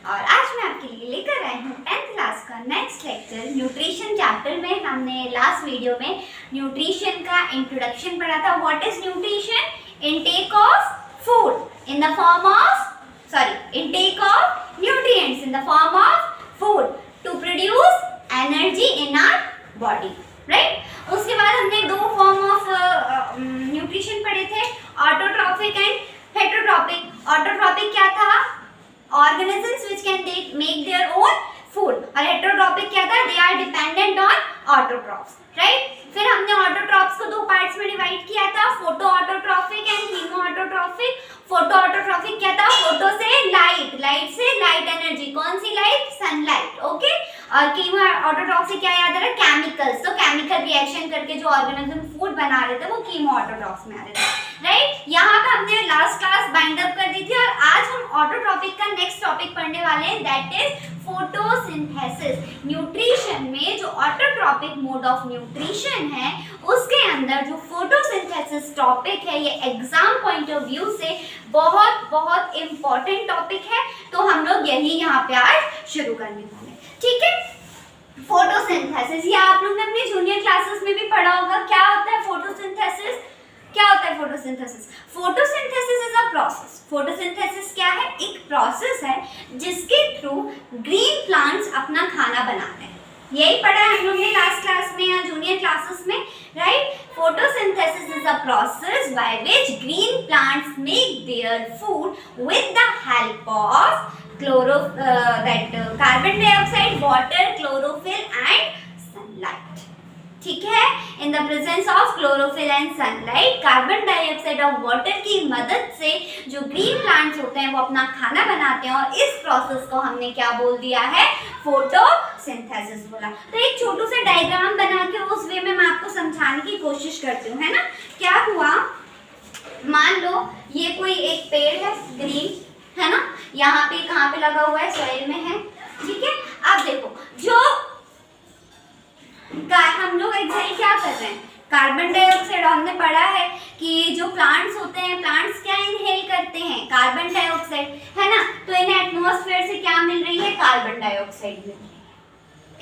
और आज मैं आपके लिए लेकर आई हूँ 10th क्लास का नेक्स्ट लेक्चर न्यूट्रिशन चैप्टर में। हमने लास्ट वीडियो में न्यूट्रिशन का इंट्रोडक्शन पढ़ा था। What is nutrition? Intake of food in the form of intake of nutrients in the form of food to produce energy in our body, right. उसके बाद हमने दो फॉर्म ऑफ न्यूट्रिशन पढ़े थे, ऑटोट्रॉफिक एंड हेटरोट्रॉफिक। ऑटोट्रॉफिक क्या था? organisms which can make their own food, और heterotrophic क्या था? They are dependent on autotrophs, right? फिर हमने autotrophs को दो पार्ट्स में डिवाइड किया था, photoautotropic and chemoautotropic। photoautotropic क्या था? फोटो से लाइट, लाइट से लाइट एनर्जी, कौन सी लाइट? Sunlight, okay. और chemoautotropic क्या याद आ रहा है? केमिकल्स, तो केमिकल रिएक्शन करके जो ऑर्गेनिज्म फूड बना रहे थे वो chemoautotrophs में आ रहे थे, राइट। यहाँ पे हमने लास्ट क्लास बाइंड अप कर दी थी और आज हम ऑटोट्रॉपिक का नेक्स्ट टॉपिक पढ़ने वाले हैं, दैट इज फोटोसिंथेसिस। न्यूट्रिशन में जो ऑटोट्रॉपिक मोड ऑफ न्यूट्रिशन है उसके अंदर जो फोटोसिंथेसिस टॉपिक है, ये एग्जाम पॉइंट ऑफ व्यू से बहुत बहुत इंपॉर्टेंट टॉपिक है, तो हम लोग यही यहाँ पे आज शुरू करने वाले हैं, ठीक है। फोटोसिंथेसिस ये आप लोग ने अपने जूनियर क्लासेस में भी पढ़ा होगा। क्या होता है फोटोसिंथेसिस? क्या होता है photosynthesis? Photosynthesis is a process. Photosynthesis क्या है? एक प्रोसेस है जिसके थ्रू ग्रीन प्लांट्स अपना खाना बनाते हैं। यही पढ़ा है हम लोग ने लास्ट क्लास में या जूनियर क्लासेस में, right. Photosynthesis is a process by which green plants make their food with the help of carbon dioxide, water, chlorophyll and sunlight, ठीक है। In the presence of chlorophyll and sunlight, carbon dioxide और water की मदद से जो green plants होते हैं वो अपना खाना बनाते हैं, और इस प्रोसेस को हमने क्या बोल दिया है? फोटोसिंथेसिस बोला। तो एक छोटू सा डायग्राम बना के उस वे में मैं आपको समझाने की कोशिश करती हूँ, है ना। क्या हुआ, मान लो ये कोई एक पेड़ है ग्रीन, है ना, यहाँ पे कहाँ पे लगा हुआ है? सॉइल में है, ठीक है। अब देखो जो हम लोग एग्जैक्टली क्या कर रहे हैं? कार्बन डाइऑक्साइड, हमने पढ़ा है कि जो प्लांट्स होते हैं, प्लांट्स क्या इनहेल करते हैं? कार्बन डाइऑक्साइड, है ना। तो इन्हें एटमॉस्फेयर से क्या मिल रही है? कार्बन डाइऑक्साइड मिल रही है।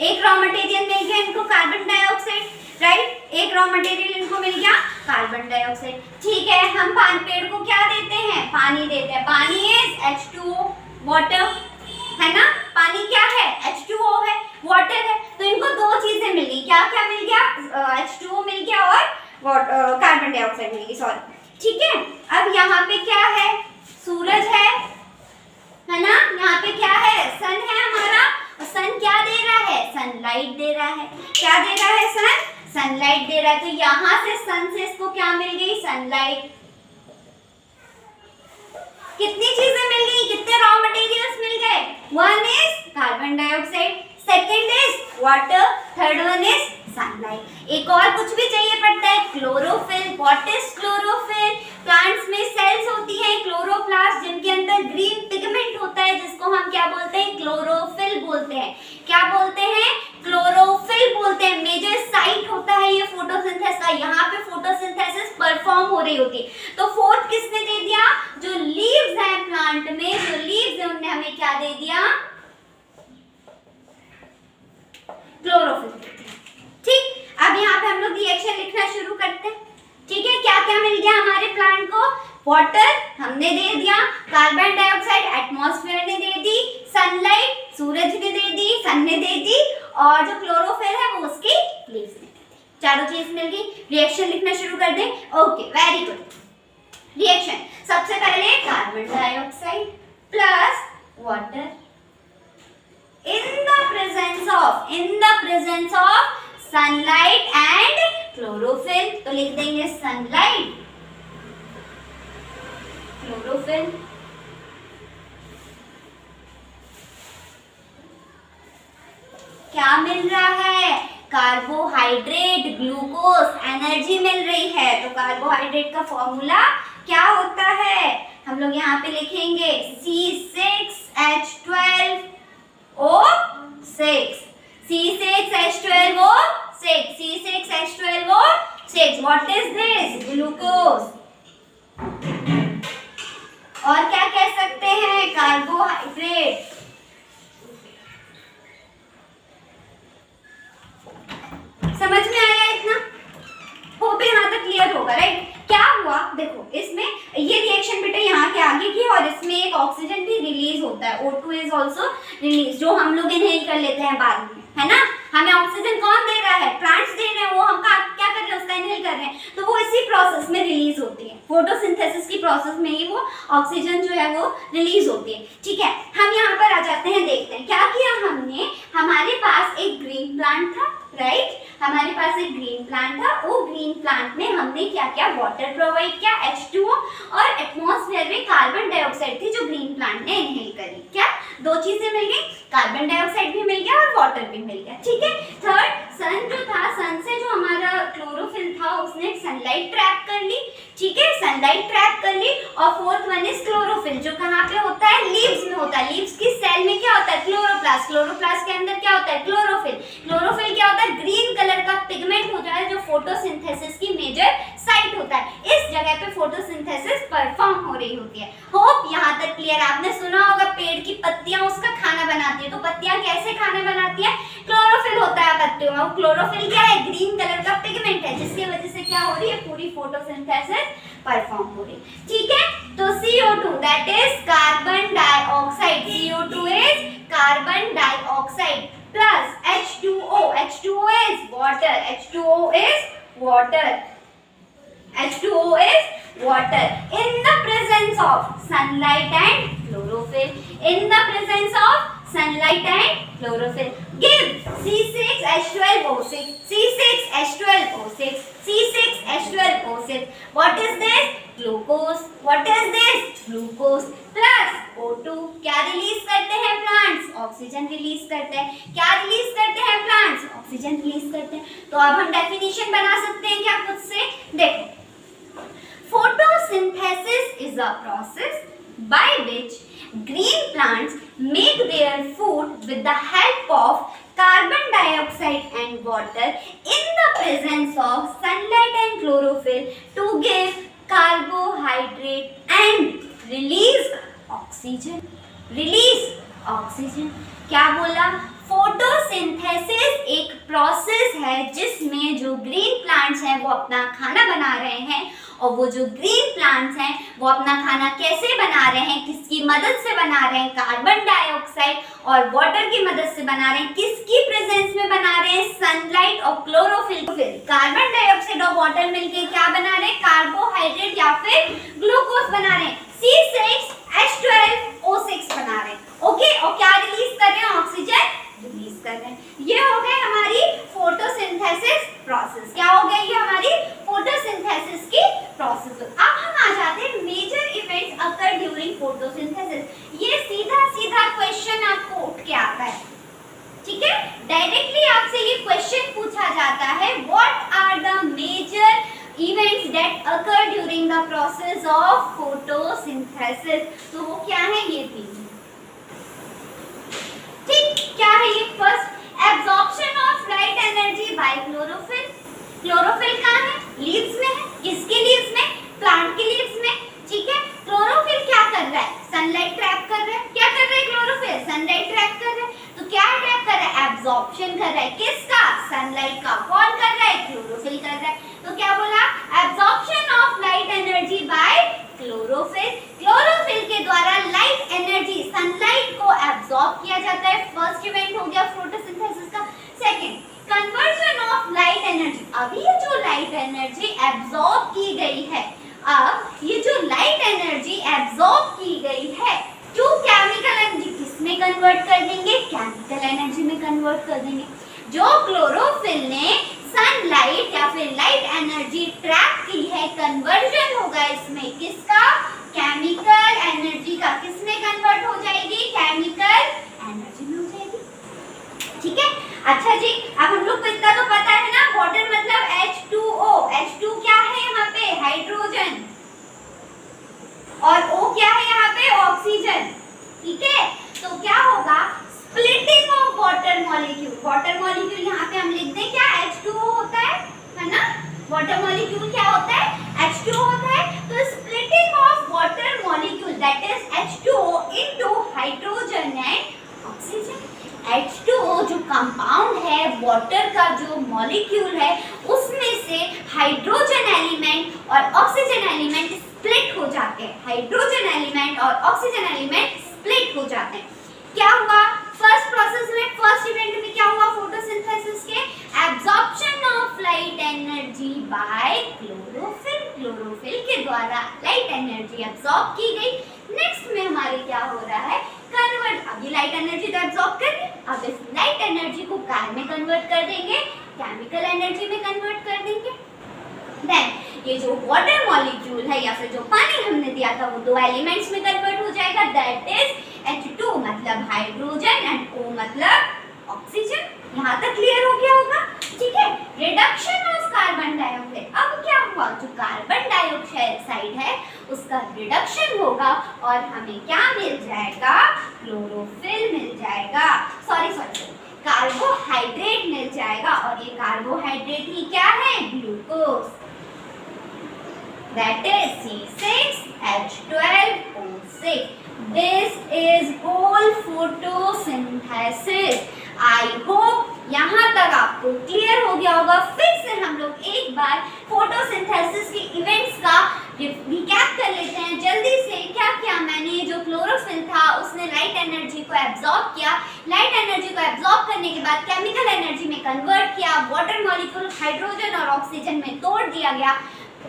एक रॉ मटेरियल मिल गया इनको, कार्बन डाइऑक्साइड, राइट। एक रॉ मटेरियल इनको मिल गया, कार्बन डाइऑक्साइड, ठीक है। हम पेड़ को क्या देते हैं? पानी देते हैं। पानी इज H2O, वाटर, है ना। पानी क्या है? H2O है, वाटर है। तो इनको दो चीजें मिल गई, क्या क्या मिल गया? H2O मिल गया और कार्बन डाइऑक्साइड मिल गई, सॉरी, ठीक है। अब यहाँ पे क्या है? सूरज है ना। यहाँ पे क्या है? सन है हमारा, और सन क्या दे रहा है? सनलाइट दे रहा है। क्या दे रहा है? सन सनलाइट दे रहा है। तो यहाँ से सन से इसको क्या मिल गई? सनलाइट। कितनी चीजें मिल गई? कितने रॉ मटेरियल्स मिल गए? One is carbon dioxide, second is water, third one is sunlight. एक और कुछ भी चाहिए पड़ता है, chlorophyll. What is chlorophyll? Plants में सेल्स होती हैं, क्लोरोप्लास्ट, जिनके अंदर ग्रीन पिगमेंट होता है, जिसको हम क्या बोलते हैं? क्लोरोफिल बोलते हैं। क्या बोलते हैं? क्लोरोफिल बोलते हैं। मेजर साइट होता है ये फोटोसिंथेसिस का, यहाँ पे फोटोसिंथेसिस परफॉर्म हो रही होती है। तो फोर्थ किसने दे दिया? जो लीव्स हैं प्लांट में, जो लीव्स है उन्हें हमें क्या दे दिया? क्लोरोफिल, ठीक। अब यहाँ पे हम लोग रिएक्शन लिखना शुरू करते हैं, ठीक है। क्या क्या मिल गया हमारे प्लांट को? वाटर हमने दे दिया, कार्बन डाइऑक्साइड एटमॉस्फेयर ने दे दी, सनलाइट सूरज ने दे दी, सन ने दे दी, और जो क्लोरोफिल है वो उसकी लीव्स ने दे दी। चारों चीज मिल गई। रिएक्शन लिखना शुरू कर दें। Okay, very good. रिएक्शन, सबसे पहले carbon dioxide plus water in the presence of sunlight and chlorophyll। तो लिख देंगे sunlight, chlorophyll, क्या मिल रहा है? कार्बोहाइड्रेट, ग्लूकोज, एनर्जी मिल रही है। तो कार्बोहाइड्रेट का फॉर्मूला क्या होता है? हम लोग यहाँ पे लिखेंगे C6H12O6, C6H12O6, C6H12O6। What is this? Glucose। और क्या कह सकते हैं? Carbohydrate. O2 is also released, जो हम लोग इनहेल कर लेते हैं बाद में, है ना। हमें ऑक्सीजन कौन दे रहा है? प्लांट्स दे रहे हैं, वो हम क्या कर रहे हैं? उसका इनहेल कर रहे हैं, तो वो इसी प्रोसेस में रिलीज होती है, फोटोसिंथेसिस की प्रोसेस में ही वो ऑक्सीजन जो है वो रिलीज होती है। ठीक है, हम यहाँ पर आ जाते हैं, देखते हैं क्या किया हमने। हमारे पास एक ग्रीन प्लांट था, राइट, हमारे पास एक ग्रीन प्लांट था। वो ग्रीन प्लांट में हमने क्या किया? वाटर प्रोवाइड किया, H2O, और एटमॉस्फेयर में कार्बन डाइऑक्साइड थी जो ग्रीन प्लांट ने इनहेल करी। क्या दो चीजें मिल गई? कार्बन डाइऑक्साइड भी मिल गया और वाटर भी मिल गया। ठीक है, थर्ड, सन जो था, सन से जो हमारा क्लोरोफिल था उसने सनलाइट ट्रैप कर ली। ठीक है, सनलाइट ट्रैप कर ली। और फोर्थ वन इज क्लोरोफिल, जो कहाँ पे होता है? लीव्स में होता है। लीव्स की सेल में क्या होता है? क्लोरोप्लास्ट। क्लोरोप्लास्ट के अंदर क्या होता है? क्लोरोफिल। क्लोरोफिल क्या होता है? ग्रीन कलर का पिगमेंट होता है जो फोटोसिंथेसिस की मेजर साइट होता है। इस जगह पे फोटोसिंथेसिस परफॉर्म हो रही होती है। होप यहाँ तक क्लियर। आपने सुना होगा पेड़ की पत्तियां उसका खाना बनाती है, तो पत्तियां कैसे खाना बनाती है? क्लोरोफिल होता है पत्तियों में। क्लोरोफिल क्या है? ग्रीन कलर का पिगमेंट है, जिसकी वजह से क्या हो रही है? पूरी फोटोसिंथेसिस परफॉर्म हो रही है। ठीक है, तो CO2 that is carbon dioxide, CO2 is carbon dioxide plus H2O, H2O is water, H2O is water, H2O is water in the presence of sunlight and chlorophyll, in the presence of sunlight and chlorophyll. Give C6H12O6, C6H12O6, C6H12O6. What is this? Glucose. What is this? Glucose plus O2. क्या release करते हैं plants? Oxygen release करते हैं। क्या release करते हैं plants? Oxygen release करते हैं। तो अब हम डेफिनेशन बना सकते हैं क्या खुद से? देखो, photosynthesis is a process by which green plants make their food with the help of carbon dioxide and water in the presence of sunlight and chlorophyll to give carbohydrate and release oxygen. Release oxygen. क्या बोला? Photosynthesis एक process है जिसमें जो green plants हैं वो अपना खाना बना रहे हैं, और वो जो ग्रीन प्लांट्स हैं वो अपना खाना कैसे बना रहे हैं? किसकी मदद से बना रहे हैं? कार्बन डाइऑक्साइड और वाटर की मदद से बना रहे हैं। किसकी प्रेजेंस में बना रहे हैं? सनलाइट और क्लोरोफिल। कार्बन डाइऑक्साइड और वाटर मिलके क्या बना रहे हैं? कार्बोहाइड्रेट या फिर ग्लूकोज बना रहे हैं। C6H12O6 बना रहे हैं। ओके, और क्या रिलीज कर रहे हैं? ऑक्सीजन रिलीज कर रहे हैं। ये हो गई हमारी फोटोसिंथेसिस प्रोसेस। क्या हो गई? ये हमारी फोटोसिंथेसिस की प्रोसेस। अब हम आ जाते हैं major events occur during photosynthesis. ये सीधा सीधा क्वेश्चन आपको उठ के आता है, ठीक है, डायरेक्टली आपसे ये क्वेश्चन पूछा जाता है, what are the major events that occur during the process of photosynthesis। तो वो क्या है? ये तीन। ठीक, क्या है ये? First, absorption of light energy by chlorophyll. Chlorophyll कहाँ है? लीव्स में है। किसके लीव्स में? प्लांट के लीव्स में। ठीक है, क्लोरोफिल क्या कर रहा है? सनलाइट ट्रैप कर रहा है। क्या कर रहा है क्लोरोफिल? सनलाइट ट्रैप कर रहा है। तो क्या ट्रैप कर रहा है? एब्जॉर्प्शन कर रहा है। किसका? सनलाइट का। कौन कर रहा है? क्लोरोफिल कर रहा है। तो क्या बोला? Absorption of light energy by chlorophyll. Chlorophyll के द्वारा लाइट एनर्जी, सनलाइट को एब्जॉर्ब किया जाता है। फर्स्ट इवेंट हो गया फोटोसिंथेसिस का। Second, conversion of light energy. अब ये जो लाइट एनर्जी एब्जॉर्ब की गई है, अब ये जो लाइट एनर्जी एब्जॉर्ब की गई है टू केमिकल एनर्जी, किसमें कन्वर्ट कर देंगे? केमिकल एनर्जी में कन्वर्ट कर देंगे। जो क्लोरोफिल ने सनलाइट या फिर लाइट एनर्जी ट्रैप की है, कन्वर्जन होगा इसमें किसका? केमिकल एनर्जी का। किसमें कन्वर्ट हो जाएगी? केमिकल एनर्जी में हो जाएगी। ठीक है, अच्छा जी, अब हम लोग को इतना तो पता है ना, वाटर मतलब H2O। H2 क्या है यहाँ पे? हाइड्रोजन। और O क्या है यहाँ पे? ऑक्सीजन। ठीक है, तो क्या होगा? Splitting of water molecule. Water molecule यहाँ पे हम लिख दें क्या? H2O होता है ना? वाटर मॉलिक्यूल क्या होता है? H2O होता है। तो splitting of water molecule that is H2O into hydrogen and oxygen. H2O जो कंपाउंड है, वाटर का जो मॉलिक्यूल है, उसमें से हाइड्रोजन एलिमेंट और ऑक्सीजन एलिमेंट स्प्लिट हो जाते हैं। हाइड्रोजन एलिमेंट और ऑक्सीजन एलिमेंट स्प्लिट हो जाते हैं। क्या हुआ फर्स्ट प्रोसेस में, फर्स्ट इवेंट में क्या हुआ फोटोसिंथेसिस के, absorption of light energy by chlorophyll, chlorophyll के द्वारा लाइट एनर्जी एब्जॉर्ब की गई। नेक्स्ट में हमारे क्या हो रहा है, कन्वर्ट, अब ये लाइट एनर्जी तो एब्जॉर्ब कर दी, अब इस लाइट एनर्जी को काय में कन्वर्ट कर देंगे, केमिकल एनर्जी में कन्वर्ट कर देंगे। देन ये जो वाटर मॉलिक्यूल है या फिर जो पानी हमने दिया था वो दो एलिमेंट्स में कन्वर्ट हो जाएगा, दैट इज H2 मतलब हाइड्रोजन एंड O मतलब ऑक्सीजन। यहाँ तक क्लियर हो गया होगा, ठीक है। रिडक्शन ऑफ कार्बन डाइऑक्साइड, अब क्या हुआ, जो कार्बन डाइऑक्साइड है उसका रिडक्शन होगा और हमें क्या मिल जाएगा, क्लोरोफिल मिल जाएगा, सॉरी कार्बोहाइड्रेट मिल जाएगा। और ये कार्बोहाइड्रेट ही क्या है, glucose, that is C6H12O6. This is whole photosynthesis. I hope यहाँ तक आपको क्लियर हो गया होगा। फिर से हम लोग एक बार फोटोसिंथेसिस के इवेंट्स का रिकैप कर लेते हैं जल्दी से। क्या क्या मैंने, जो क्लोरोफिल था उसने लाइट एनर्जी को एब्जॉर्ब किया, लाइट एनर्जी को एब्जॉर्ब करने के बाद केमिकल एनर्जी में कन्वर्ट किया, वाटर मॉलिक्यूल हाइड्रोजन और ऑक्सीजन में तोड़ दिया गया,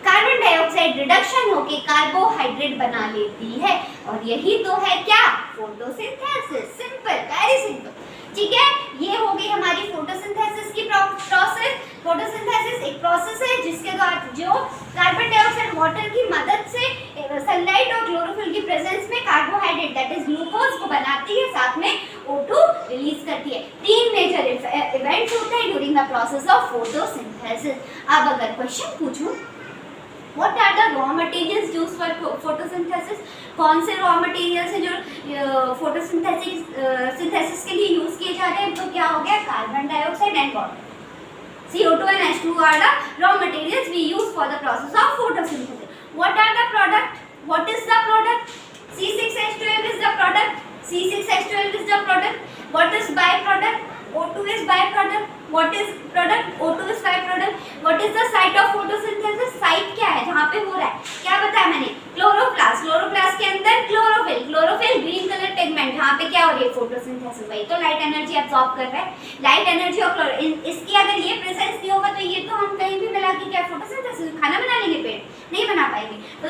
कार्बन डाइऑक्साइड रिडक्शन होके कार्बोहाइड्रेट बना लेती है, और यही तो है क्या, फोटोसिंथेसिस। सिंपल, वेरी सिंपल, ठीक है। ये हो गई हमारी फोटोसिंथेसिस की प्रोसेस। फोटोसिंथेसिस एक प्रोसेस है जिसके द्वारा जो कार्बन डाइऑक्साइड वाटर की मदद से सनलाइट और क्लोरोफिल की प्रेजेंस में कार्बोहाइड्रेट दैट इज ग्लूकोज को बनाती है, साथ में O2 रिलीज करती है। तीन मेजर इवेंट्स होते हैं during the process of photosynthesis. अब अगर क्वेश्चन पूछूं What are the raw materials used for photosynthesis? कौन से रॉ मटेरियल्स हैं जो फोटोसिंथेसिस के लिए यूज किए जा रहे हैं, तो क्या हो गया, carbon dioxide and water, CO2 and H2 are the raw materials we use for the process of photosynthesis. What are the product? What is the product? C6H12 is the product. C6H12 is the product. What is byproduct? O2 is byproduct. What is product? O2 is byproduct. What is the site of photosynthesis? Site क्या है जहाँ पे हो रहा है, क्या बताया मैंने, क्लोरोप्लास्ट, क्लोरोप्लास्ट के अंदर chlorophyll, chlorophyll green colour pigment, जहाँ पे क्या हो रही है, फोटोसिंथेसिस। वही तो लाइट एनर्जी एब्जॉर्ब कर रहा है, लाइट एनर्जी और इसकी अगर ये प्रेजेंस नहीं होगा तो ये तो हम कहीं भी मिला के क्या फोटोसिंथेसिस, खाना बना लेंगे, पेट नहीं बना पाएंगे। तो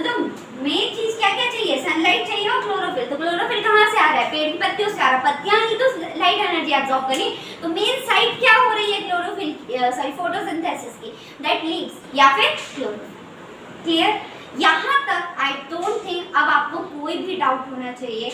मेन चीज क्या क्या चाहिए, सनलाइट चाहिए और क्लोरोफिल। तो क्लोरोफिल कहाँ से आ रहा है, पेड़ की पत्तियों से आ रहा है, पत्तियां ही तो लाइट एनर्जी एब्जॉर्ब करी। तो मेन साइट क्या हो रही है क्लोरोफिल, सॉरी फोटोसिंथेसिस की, दैट लीव्स या फिर क्लोरोफिल। क्लियर, यहाँ तक आई डोंट थिंक अब आपको कोई भी डाउट होना चाहिए।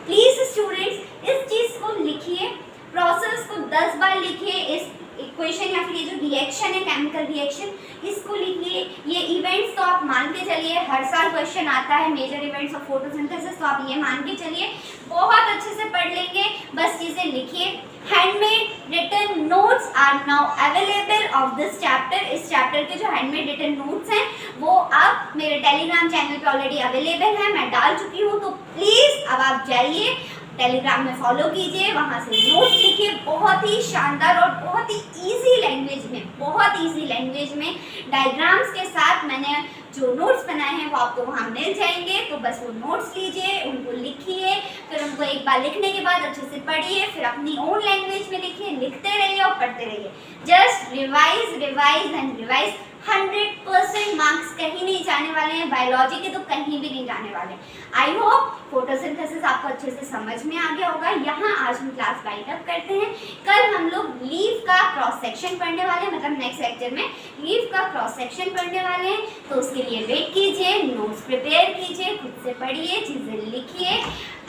प्लीज स्टूडेंट्स इस चीज को लिखिए, प्रोसेस को 10 बार लिखिए, इस इक्वेशन या फिर ये जो रिएक्शन है केमिकल रिएक्शन इसको लिखिए। ये इवेंट्स तो आप मान के चलिए हर साल क्वेश्चन आता है, मेजर इवेंट्स ऑफ फोटोसिंथेसिस, तो आप ये मान के चलिए बहुत अच्छे से पढ़ लेंगे, बस चीजें लिखिए। Handmade written notes are now available of this chapter. इस चैप्टर के जो हैंडमेड रिटन नोट्स हैं वो अब मेरे टेलीग्राम चैनल पे ऑलरेडी अवेलेबल है, मैं डाल चुकी हूँ। तो प्लीज अब आप जाइए टेलीग्राम में फॉलो कीजिए, वहाँ से नोट्स लिखिए, बहुत ही शानदार और बहुत ही इजी लैंग्वेज में, बहुत इजी लैंग्वेज में डायग्राम्स के साथ मैंने जो नोट्स बनाए हैं वो आपको वहाँ मिल जाएंगे। तो बस वो नोट्स लीजिए, उनको लिखिए, फिर उनको एक बार लिखने के बाद अच्छे से पढ़िए, फिर अपनी ओन लैंग्वेज में लिखिए, लिखते रहिए और पढ़ते रहिए। Just revise revise and revise. 100% marks कहीं नहीं जाने वाले हैं, बायोलॉजी के तो कहीं भी नहीं जाने वाले। आई होप फोटोसिंथेसिस आपको अच्छे से समझ में आ गया होगा। यहाँ आज हम क्लास वाइंड अप करते हैं। कल हम लोग लीफ का क्रॉस सेक्शन पढ़ने वाले हैं, मतलब नेक्स्ट लेक्चर में लीफ का क्रॉस सेक्शन पढ़ने वाले हैं। तो उसके लिए वेट कीजिए, नोट्स प्रिपेयर कीजिए, खुद से पढ़िए, चीज़ें लिखिए,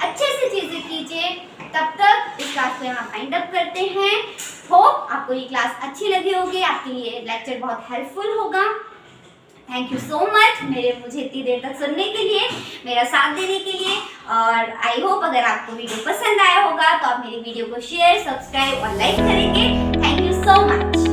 अच्छे से चीज़ें कीजिए। तब तक इस क्लास को यहाँ फाइंड अप करते हैं। होप आपको ये क्लास अच्छी लगी होगी, आपके लिए लेक्चर बहुत हेल्पफुल होगा। थैंक यू सो मच मुझे इतनी देर तक सुनने के लिए, मेरा साथ देने के लिए। और आई होप अगर आपको वीडियो पसंद आया होगा तो आप मेरी वीडियो को शेयर, सब्सक्राइब और लाइक करेंगे। Thank you so much.